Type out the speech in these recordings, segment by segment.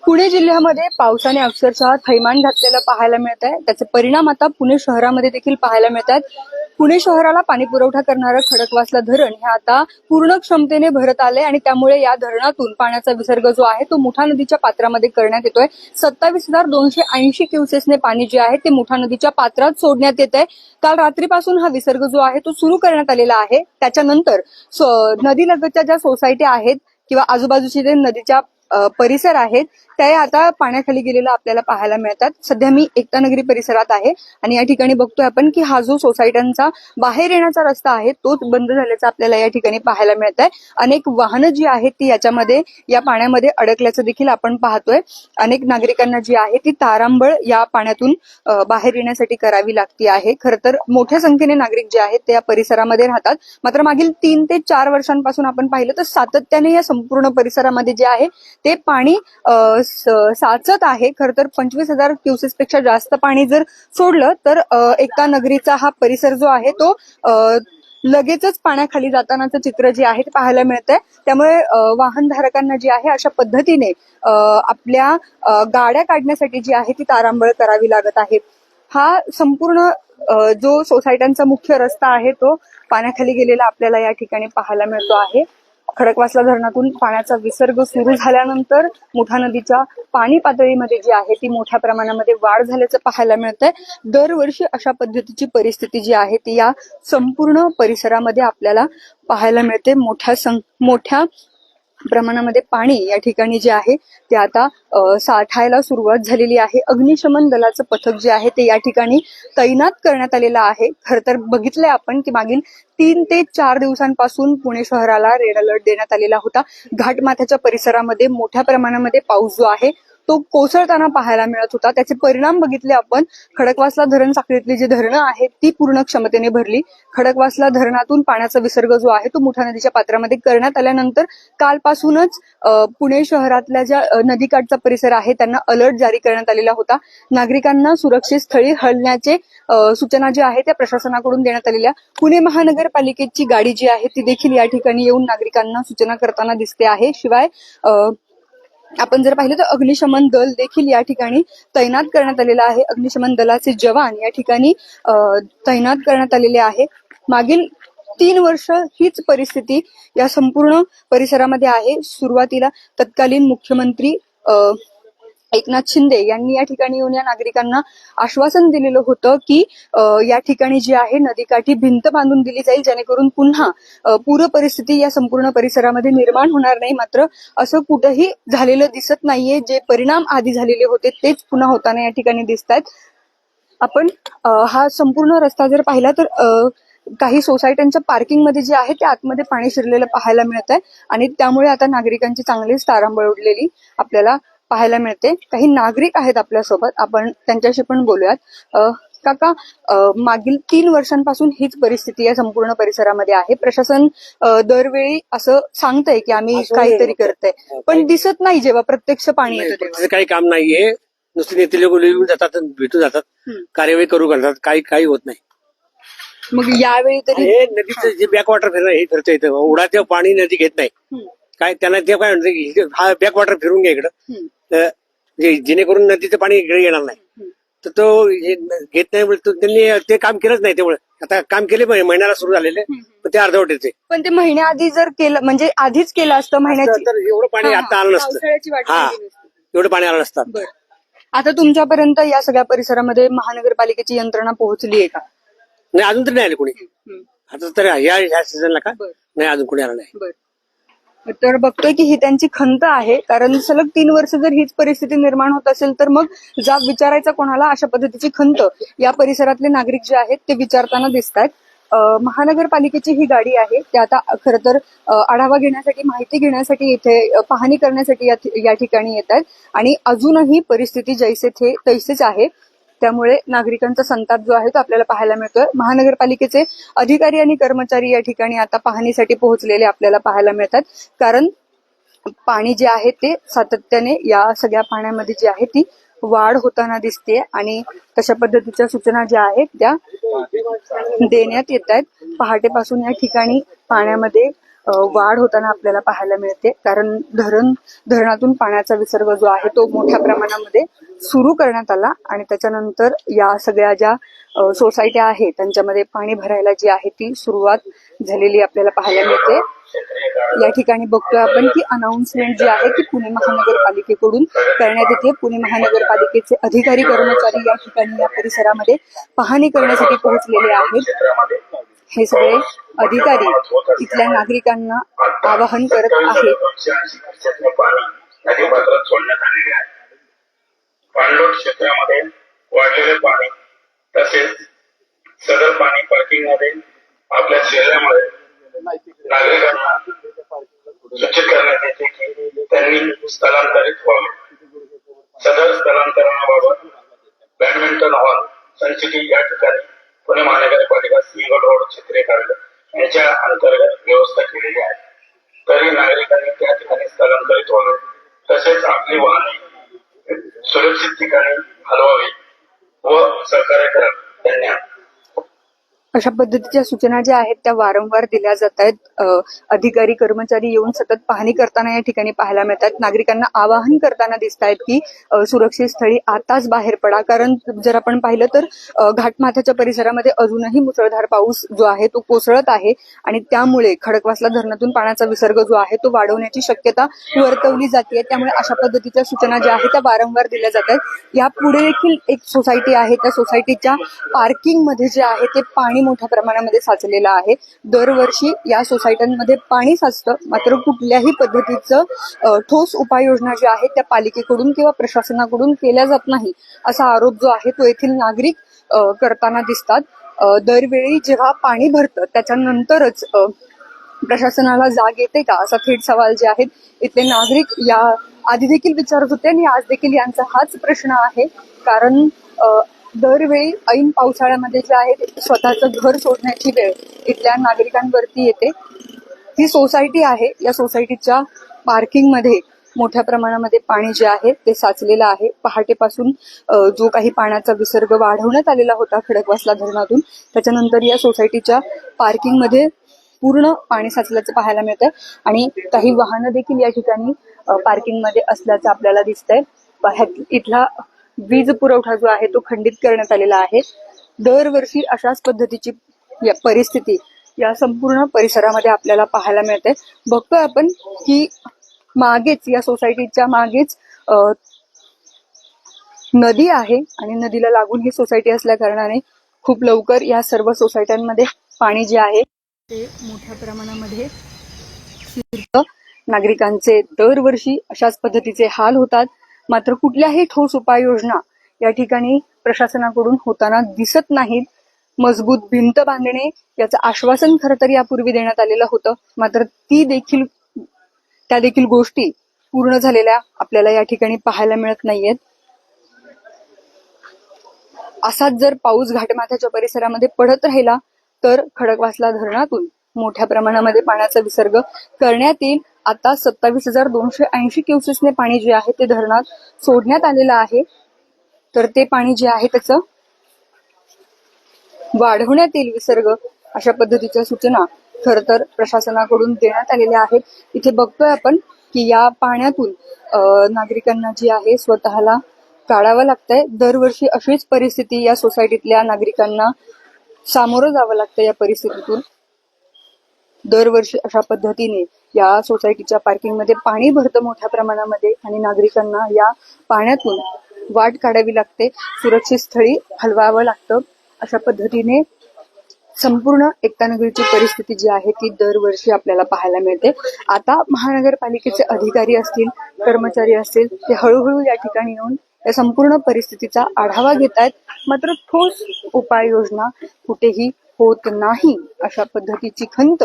पुणे जिल्ह्यामध्ये पावसाने अक्षरशः थैमान घातलेलं पाहायला मिळत आहे. त्याचे परिणाम आता पुणे शहरामध्ये देखील पाहायला मिळत आहेत. पुणे शहराला पाणी पुरवठा करणारं खडकवासला धरण हे आता पूर्ण क्षमतेने भरत आले आणि त्यामुळे या धरणातून पाण्याचा विसर्ग जो आहे तो मुठा नदीच्या पात्रामध्ये करण्यात येतोय. 27,280 क्युसेसने पाणी जे आहे ते मुठा नदीच्या पात्रात सोडण्यात येत आहे. काल रात्रीपासून हा विसर्ग जो आहे तो सुरू करण्यात आलेला आहे. त्याच्यानंतर नदीलगतच्या ज्या सोसायटी आहेत किंवा आजूबाजूचे जे नदीच्या परिसर आहेत ते आता पाण्याखाली गेलेला आपल्याला पाहायला मिळतात. सध्या मी एकता नगरी परिसरात आहे आणि या ठिकाणी बघतोय आपण की हा जो सोसायट्यांचा बाहेर येण्याचा रस्ता आहे तोच बंद झाल्याचा आपल्याला या ठिकाणी पाहायला मिळत आहे. अनेक वाहनं जी आहेत ती याच्यामध्ये या पाण्यामध्ये अडकल्याचं देखील आपण पाहतोय. अनेक नागरिकांना जी आहे ती तारांबळ या पाण्यातून बाहेर येण्यासाठी करावी लागती आहे. खरं तर मोठ्या संख्येने नागरिक जे आहेत ते या परिसरामध्ये राहतात. मात्र मागील 3 ते 4 वर्षांपासून आपण पाहिलं तर सातत्याने या संपूर्ण परिसरामध्ये जे आहे ते पाणी साचत आहे. खरं तर 25,000 क्युसेस पेक्षा जास्त पाणी जर सोडलं तर एकता नगरीचा हा परिसर जो आहे तो लगेचच पाण्याखाली जातानाचं चित्र जे आहे ते पाहायला मिळतंय. त्यामुळे वाहनधारकांना जी आहे अशा पद्धतीने आपल्या गाड्या काढण्यासाठी जी आहे ती तारांबळ करावी लागत आहे. हा संपूर्ण जो सोसायट्यांचा मुख्य रस्ता आहे तो पाण्याखाली गेलेला आपल्याला या ठिकाणी पाहायला मिळतो आहे. खडकवासला धरणातून पाण्याचा विसर्ग सुरू झाल्यानंतर मुठा नदीच्या पाणी पातळीमध्ये जी आहे ती मोठ्या प्रमाणामध्ये वाढ झाल्याचं पाहायला मिळतंय. दरवर्षी अशा पद्धतीची परिस्थिती जी आहे ती या संपूर्ण परिसरामध्ये आपल्याला पाहायला मिळते. मोठ्या प्रमाणामध्ये पाणी या ठिकाणी जे आहे ते आता साठायला सुरुवात झालेली आहे. अग्निशमन दलाचं पथक जे आहे ते या ठिकाणी तैनात करण्यात आलेलं आहे. खरं तर बघितलंय आपण की मागील 3 ते 4 दिवसांपासून पुणे शहराला रेड अलर्ट देण्यात आलेला होता. घाटमाथ्याच्या परिसरामध्ये मोठ्या प्रमाणामध्ये पाऊस जो आहे तो कोसळताना पाहायला मिळत होता. त्याचे परिणाम बघितले आपण. खडकवासला धरण साखळीतली जी धरणं आहेत ती पूर्ण क्षमतेने भरली. खडकवासला धरणातून पाण्याचा विसर्ग जो आहे तो मुठा नदीच्या पात्रामध्ये करण्यात आल्यानंतर कालपासूनच पुणे शहरातल्या ज्या नदीकाठचा परिसर आहे त्यांना अलर्ट जारी करण्यात आलेला होता. नागरिकांना सुरक्षित स्थळी हलण्याचे सूचना ज्या आहेत त्या प्रशासनाकडून देण्यात आलेल्या. पुणे महानगरपालिकेची गाडी जी आहे ती देखील या ठिकाणी येऊन नागरिकांना सूचना करताना दिसते आहे. शिवाय आपण जर पाहिलं तर अग्निशमन दल देखील या ठिकाणी तैनात करण्यात आलेला आहे. अग्निशमन दलाचे जवान या ठिकाणी तैनात करण्यात आलेले आहे. मागील 3 वर्ष हीच परिस्थिती या संपूर्ण परिसरामध्ये आहे. सुरुवातीला तत्कालीन मुख्यमंत्री एकनाथ शिंदे यांनी या ठिकाणी येऊन या नागरिकांना आश्वासन दिलेलं होतं की या ठिकाणी जी आहे नदीकाठी भिंत बांधून दिली जाईल जेणेकरून पुन्हा पूर परिस्थिती या संपूर्ण परिसरामध्ये निर्माण होणार नाही. मात्र असं कुठंही झालेलं दिसत नाहीये. जे परिणाम आधी झालेले होते तेच पुन्हा होताना या ठिकाणी दिसत आहेत. आपण हा संपूर्ण रस्ता जर पाहिला तर काही सोसायट्यांच्या पार्किंगमध्ये जे आहे ते आतमध्ये पाणी शिरलेलं पाहायला मिळत आहे आणि त्यामुळे आता नागरिकांची चांगलीच तारांबळ उडलेली आपल्याला पाहायला मिळते. काही नागरिक आहेत आपल्यासोबत, आपण त्यांच्याशी पण बोलूयात. काका, मागील 3 वर्षांपासून हीच परिस्थिती या संपूर्ण परिसरामध्ये आहे. प्रशासन दरवेळी असं सांगतंय की आम्ही काहीतरी करतोय पण दिसत नाही जेव्हा प्रत्यक्ष पाणी येतं. काही काम नाहीये. नुसते नेते लोक येऊन जातात, भेटून जातात, कार्यवाही करू घालतात, काही होत नाही. मग यावेळी तरी हे नदीचं जे बॅकवॉटर फिरणं हे फिरतं येतं. उडाचं पाणी नदी घेत नाही. काय त्यांना ते काय म्हणतं हा बॅकवॉटर फिरून घ्या इकडं, जेणेकरून नदीचं पाणी इकडे येणार नाही. तर तो घेत नाही. त्यांनी ते काम केलंच नाही. त्यामुळे आता काम केले महिन्याला सुरू झालेले पण ते अर्धवट येते. पण ते महिन्याआधी जर केलं म्हणजे आधीच केलं असतं महिन्याची तर एवढं पाणी आता आलं नसतं. हा, एवढं पाणी आलं नसतं. आता तुमच्यापर्यंत या सगळ्या परिसरामध्ये महानगरपालिकेची यंत्रणा पोहोचली आहे का? नाही, अजून तरी नाही आले कोणी. आता तर या सीझनला का नाही अजून कोणी आलं नाही. तर बघतोय की ही त्यांची खंत आहे. कारण सलग 3 वर्ष जर हीच परिस्थिती निर्माण होत असेल तर मग जाब विचारायचा कोणाला, अशा पद्धतीची खंत या परिसरातले नागरिक जे आहेत ते विचारताना दिसत आहेत. महानगरपालिकेची ही गाडी आहे ते आता खरं तर आढावा घेण्यासाठी, माहिती घेण्यासाठी, इथे पाहणी करण्यासाठी या ठिकाणी येत आहेत आणि अजूनही परिस्थिती जैसे थे तैसेच आहे. त्यामुळे नागरिकांचा संताप जो आहे तो आपल्याला पाहायला मिळतोय. महानगरपालिकेचे अधिकारी आणि कर्मचारी या ठिकाणी आता पाहणीसाठी पोहोचलेले आपल्याला पाहायला मिळतात. कारण पाणी जे आहे ते सातत्याने या सगळ्या पाण्यामध्ये जी आहे ती वाढ होताना दिसते आणि तशा पद्धतीच्या सूचना ज्या आहेत त्या देण्यात येत आहेत. पहाटेपासून या ठिकाणी पाण्यामध्ये वाढ होताना आपल्याला पाहायला मिळते, कारण धरणातून पाण्याचा विसर्ग जो आहे तो मोठ्या प्रमाणामध्ये सुरू करण्यात आला आणि त्याच्यानंतर या सगळ्या ज्या सोसायट्या आहेत त्यांच्यामध्ये पाणी भरायला जी आहे ती सुरुवात झालेली आपल्याला पाहायला मिळते. या ठिकाणी बघतोय आपण की अनाउन्समेंट जी आहे ती पुणे महानगरपालिकेकडून करण्यात येते. पुणे महानगरपालिकेचे अधिकारी कर्मचारी या ठिकाणी या परिसरामध्ये पाहणी करण्यासाठी पोहोचलेले आहेत. हे सगळे अधिकारी इथल्या नागरिकांना आवाहन करत आहेत. पाणलोट क्षेत्रामध्ये वाढलेले पाणी तसेच सदर पाणी पार्किंग मध्ये आपल्या शहरामध्ये नागरिकांना सूचित करण्यात येते की त्यांनी स्थलांतरित व्हावे. सदर स्थलांतरणाबाबत बॅडमिंटन हॉल सनसिटी या ठिकाणी पुणे महानगरपालिका सिंगल रोड चित्रेकरण यांच्या अंतर्गत व्यवस्था केलेली आहे. तरी नागरिकांनी त्या ठिकाणी स्थलांतरित व्हावे तसेच आपली वाहने सुरक्षित ठिकाणी हलवावी व सहकार्य करावे. धन्यवाद. अशा पद्धतीच्या सूचना ज्या आहेत त्या वारंवार दिल्या जात आहेत. अधिकारी कर्मचारी येऊन सतत पाहणी करताना या ठिकाणी पाहायला मिळतात. नागरिकांना आवाहन करताना दिसत आहेत की सुरक्षित स्थळी आताच बाहेर पडा, कारण जर आपण पाहिलं तर घाटमाथ्याच्या परिसरामध्ये अजूनही मुसळधार पाऊस जो आहे तो कोसळत आहे आणि त्यामुळे खडकवासला धरणातून पाण्याचा विसर्ग जो आहे तो वाढवण्याची शक्यता वर्तवली जाते. त्यामुळे अशा पद्धतीच्या सूचना ज्या आहेत त्या वारंवार दिल्या जात आहेत. यापुढे देखील एक सोसायटी आहे, त्या सोसायटीच्या पार्किंग मध्ये जे आहे ते पाणी मोठ्या प्रमाणामध्ये साचलेलं आहे. दरवर्षी या सोसायट्यांमध्ये पाणी साचतं, मात्र कुठल्याही पद्धतीचं ठोस उपाययोजना ज्या आहेत त्या पालिकेकडून किंवा प्रशासनाकडून केल्या जात नाही असा आरोप जो आहे तो येथील नागरिक करताना दिसतात. दरवेळी जेव्हा पाणी भरतं त्याच्यानंतरच प्रशासनाला जाग येते का असा थेट सवाल जे आहेत इथले नागरिक या आधी देखील विचारत होते आणि आज देखील यांचा हाच प्रश्न आहे. कारण दरवेळी ऐन पावसाळ्यामध्ये जे आहे स्वतःचं घर सोडण्याची वेळ इथल्या नागरिकांवरती येते. ही सोसायटी आहे, या सोसायटीच्या पार्किंग मध्ये मोठ्या प्रमाणामध्ये पाणी जे आहे ते साचलेलं आहे. पहाटेपासून जो काही पाण्याचा विसर्ग वाढवण्यात आलेला होता खडकवासला धरणातून, त्याच्यानंतर या सोसायटीच्या पार्किंग मध्ये पूर्ण पाणी साचल्याचं पाहायला मिळतंय आणि काही वाहनं देखील या ठिकाणी पार्किंग मध्ये असल्याचं आपल्याला दिसतंय. इथला वीज पुरवठा जो आहे तो खंडित करण्यात आलेला आहे. दरवर्षी अशाच पद्धतीची परिस्थिती या संपूर्ण परिसरामध्ये आपल्याला पाहायला मिळते. बघतोय आपण की मागेच या सोसायटीच्या मागेच नदी आहे आणि नदीला लागून ही सोसायटी असल्या कारणाने खूप लवकर या सर्व सोसायट्यांमध्ये पाणी जे आहे ते मोठ्या प्रमाणामध्ये शिरतं. नागरिकांचे दरवर्षी अशाच पद्धतीचे हाल होतात, मात्र कुठल्याही ठोस उपाययोजना या ठिकाणी प्रशासनाकडून होताना दिसत नाहीत. मजबूत भिंत बांधणे याचं आश्वासन खरं तर यापूर्वी देण्यात आलेलं होतं, मात्र त्या देखील गोष्टी पूर्ण झालेल्या आपल्याला या ठिकाणी पाहायला मिळत नाहीयेत. असाच जर पाऊस घाटमाथ्याच्या परिसरामध्ये पडत राहिला तर खडकवासला धरणातून मोठ्या प्रमाणामध्ये पाण्याचा विसर्ग करण्यात येईल. आता 27,280 क्युसेसने पाणी जे आहे ते धरणात सोडण्यात आलेलं आहे, तर ते पाणी जे आहे त्याचं वाढवण्यात येईल विसर्ग. अशा पद्धतीच्या सूचना खर तर प्रशासनाकडून देण्यात आलेल्या आहेत. इथे बघतोय आपण की या पाण्यातून नागरिकांना जी आहे स्वतःला काढावं लागतंय. दरवर्षी अशीच परिस्थिती या सोसायटीतल्या नागरिकांना सामोरं जावं लागतं. या परिस्थितीतून दरवर्षी अशा पद्धतीने या सोसायटीच्या पार्किंग मध्ये पाणी भरतं मोठ्या प्रमाणामध्ये आणि नागरिकांना या पाण्यातून वाट काढावी लागते, सुरक्षित स्थळी हलवावं लागतं. अशा पद्धतीने संपूर्ण एकतानगरीची परिस्थिती जी आहे ती दरवर्षी आपल्याला पाहायला मिळते. आता महानगरपालिकेचे अधिकारी असतील, कर्मचारी असतील, ते हळूहळू या ठिकाणी येऊन या संपूर्ण परिस्थितीचा आढावा घेत आहेत, मात्र ठोस उपाययोजना कुठेही होत नाही. अशा पद्धतीची खंत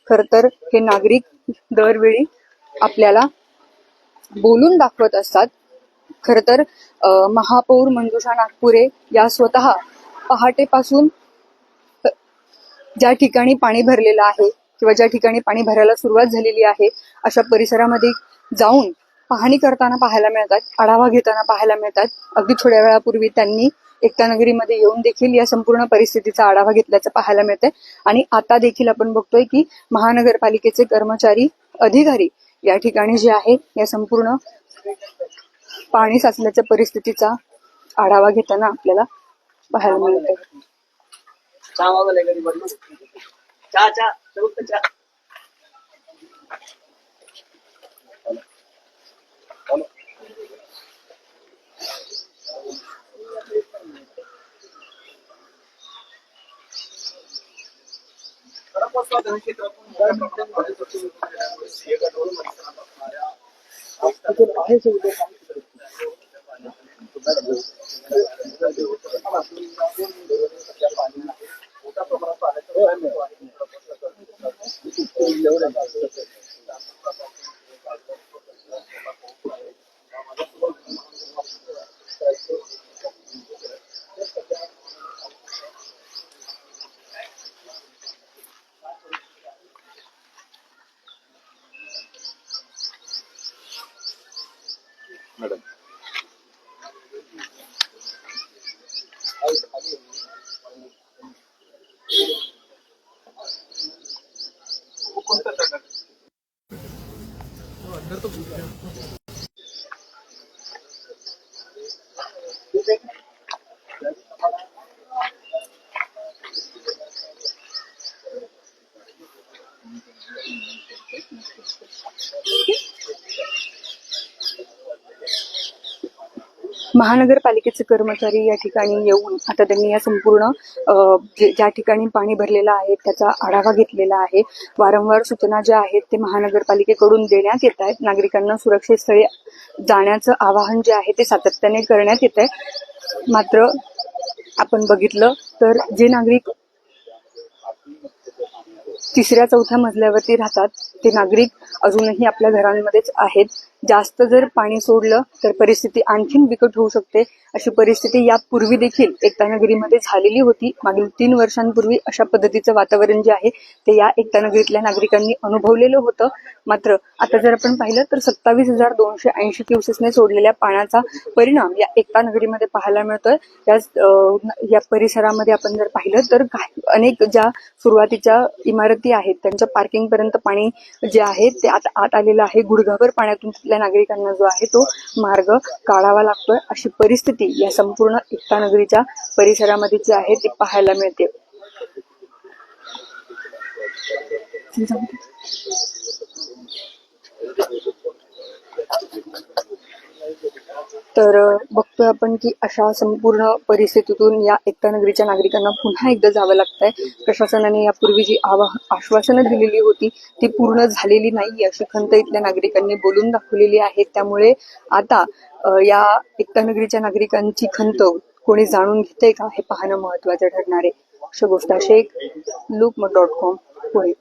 खर तर हे नागरिक दरवेळी आपल्याला बोलून दाखवत असतात. खर तर महापौर मंजुषा नागपुरे या स्वतः पहाटेपासून ज्या ठिकाणी पाणी भरलेलं आहे किंवा ज्या ठिकाणी पाणी भरायला सुरुवात झालेली आहे अशा परिसरामध्ये जाऊन पाहणी करताना पाहायला मिळतात, आढावा घेताना पाहायला मिळतात. अगदी थोड्या वेळापूर्वी त्यांनी एकता नगरीमध्ये येऊन देखील या संपूर्ण परिस्थितीचा आढावा घेतल्याचं पाहायला मिळतंय. आणि आता देखील आपण बघतोय की महानगरपालिकेचे कर्मचारी, अधिकारी या ठिकाणी जे आहे या संपूर्ण पाणी साचल्याच्या परिस्थितीचा आढावा घेताना आपल्याला पाहायला मिळतंय. महानगरपालिकेचे कर्मचारी या ठिकाणी येऊन आता त्यांनी या संपूर्ण ज्या ठिकाणी पाणी भरलेलं आहे त्याचा आढावा घेतलेला आहे. वारंवार सूचना ज्या आहेत ते महानगरपालिकेकडून देण्यात येत आहेत. नागरिकांना सुरक्षित स्थळी जाण्याचं आवाहन जे आहे ते सातत्याने करण्यात येत आहे. मात्र आपण बघितलं तर जे नागरिक तिसऱ्या चौथ्या मजल्यावरती राहतात ते नागरिक अजूनही आपल्या घरांमध्येच आहेत. जास्त जर पाणी सोडलं तर परिस्थिती आणखीन बिकट होऊ शकते. अशी परिस्थिती यापूर्वी देखील एकता नगरीमध्ये झालेली होती. मागील 3 वर्षांपूर्वी अशा पद्धतीचं वातावरण जे आहे ते या एकता नगरीतल्या नागरिकांनी अनुभवलेलं होतं. मात्र आता जर आपण पाहिलं तर 27,280 क्युसेसने सोडलेल्या पाण्याचा परिणाम या एकता नगरीमध्ये पाहायला मिळतोय. या परिसरामध्ये आपण जर पाहिलं तर अनेक ज्या सुरुवातीच्या इमारती आहेत त्यांच्या पार्किंग पर्यंत पाणी जे आहे ते आता आत आलेलं आहे. गुडघाभर पाण्यातून तिथल्या नागरिकांना जो आहे तो मार्ग काढावा लागतोय. अशी परिस्थिती या संपूर्ण एकता नगरीच्या परिसरामध्ये जी आहे ती पाहायला मिळते. तर बघतोय आपण की अशा संपूर्ण परिस्थितीतून या एकता नगरीच्या नागरिकांना पुन्हा एकदा जावं लागतंय. प्रशासनाने यापूर्वी जी आश्वासनं दिलेली होती ती पूर्ण झालेली नाही अशी खंत इथल्या नागरिकांनी बोलून दाखवलेली आहे. त्यामुळे आता या एकता नगरीच्या नागरिकांची खंत कोणी जाणून घेतंय का हे पाहणं महत्वाचं ठरणार आहे. अशा गोष्ट शेख, लोकमत.com पुणे.